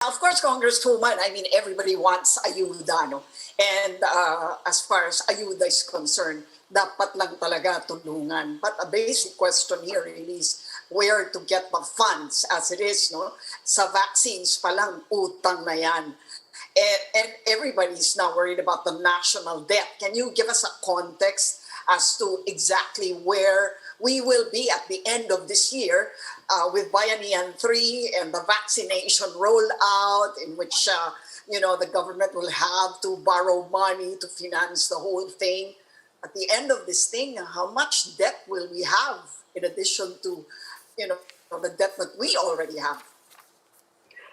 Now, of course, Congresswoman, I mean, everybody wants ayuda, no? And as far as ayuda is concerned, dapat lang talaga tulungan. But a basic question here really is where to get the funds as it is, no? Sa vaccines pa lang, utang na yan. And everybody's now worried about the national debt. Can you give us a context as to exactly where we will be at the end of this year with Bayanihan 3 and the vaccination rollout in which the government will have to borrow money to finance the whole thing. At the end of this thing, how much debt will we have in addition to the debt that we already have?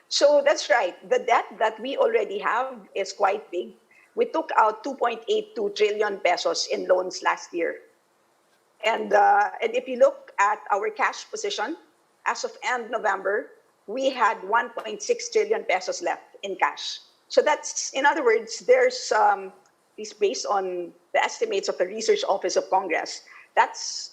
So that's right. The debt that we already have is quite big. We took out 2.82 trillion pesos in loans last year. And if you look at our cash position, as of end November, we had 1.6 trillion pesos left in cash. So that's, in other words, there's, based on the estimates of the Research Office of Congress, that's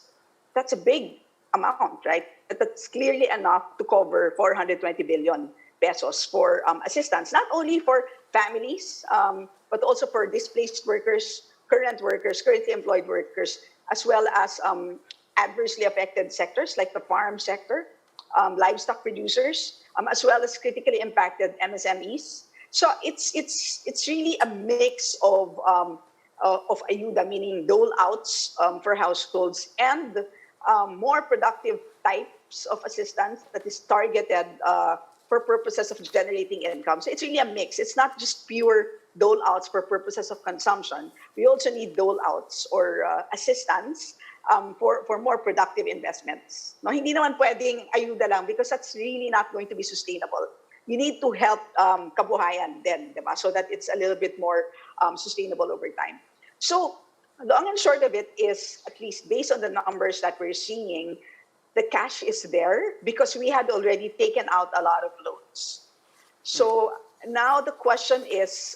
a big amount, right? That's clearly enough to cover 420 billion pesos for assistance, not only for families, but also for displaced workers, currently employed workers, as well as adversely affected sectors like the farm sector, livestock producers, as well as critically impacted MSMEs. So it's really a mix of ayuda, meaning dole outs for households, and more productive types of assistance that is targeted for purposes of generating income. So it's really a mix. It's not just pure dole outs for purposes of consumption. We also need dole outs or assistance for more productive investments. No, hindi naman pwedeng ayuda lang because that's really not going to be sustainable. You need to help kabuhayan then, diba? So that it's a little bit more sustainable over time. So the long and short of it is, at least based on the numbers that we're seeing, the cash is there because we had already taken out a lot of loans. So now the question is,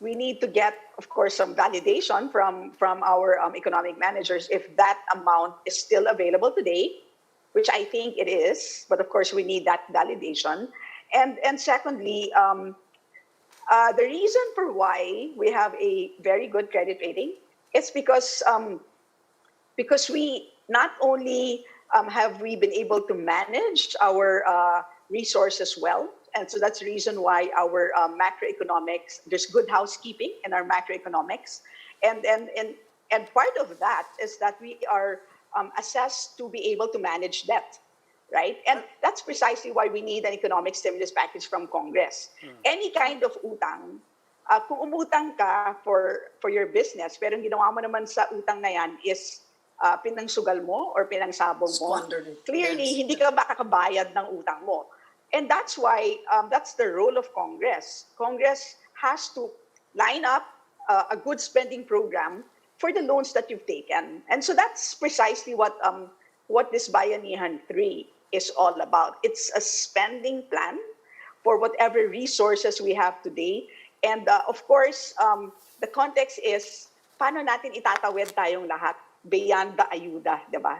we need to get, of course, some validation from our economic managers if that amount is still available today, which I think it is, but of course we need that validation. And secondly, the reason for why we have a very good credit rating is because we not only have we been able to manage our resources well, and so that's the reason why our macroeconomics, there's good housekeeping in our macroeconomics, and part of that is that we are assessed to be able to manage debt, right? And that's precisely why we need an economic stimulus package from Congress. Any kind of utang, kung umutang ka for your business, pero ang ginawa mo naman sa utang na yan is pinangsugal mo or pinangsabong mo, clearly hindi ka makakabayad ng utang mo. And that's why, that's the role of Congress. Congress has to line up a good spending program for the loans that you've taken. And so that's precisely what this Bayanihan 3 is all about. It's a spending plan for whatever resources we have today. And of course, the context is, paano natin itatawid tayong lahat beyond the ayuda, diba?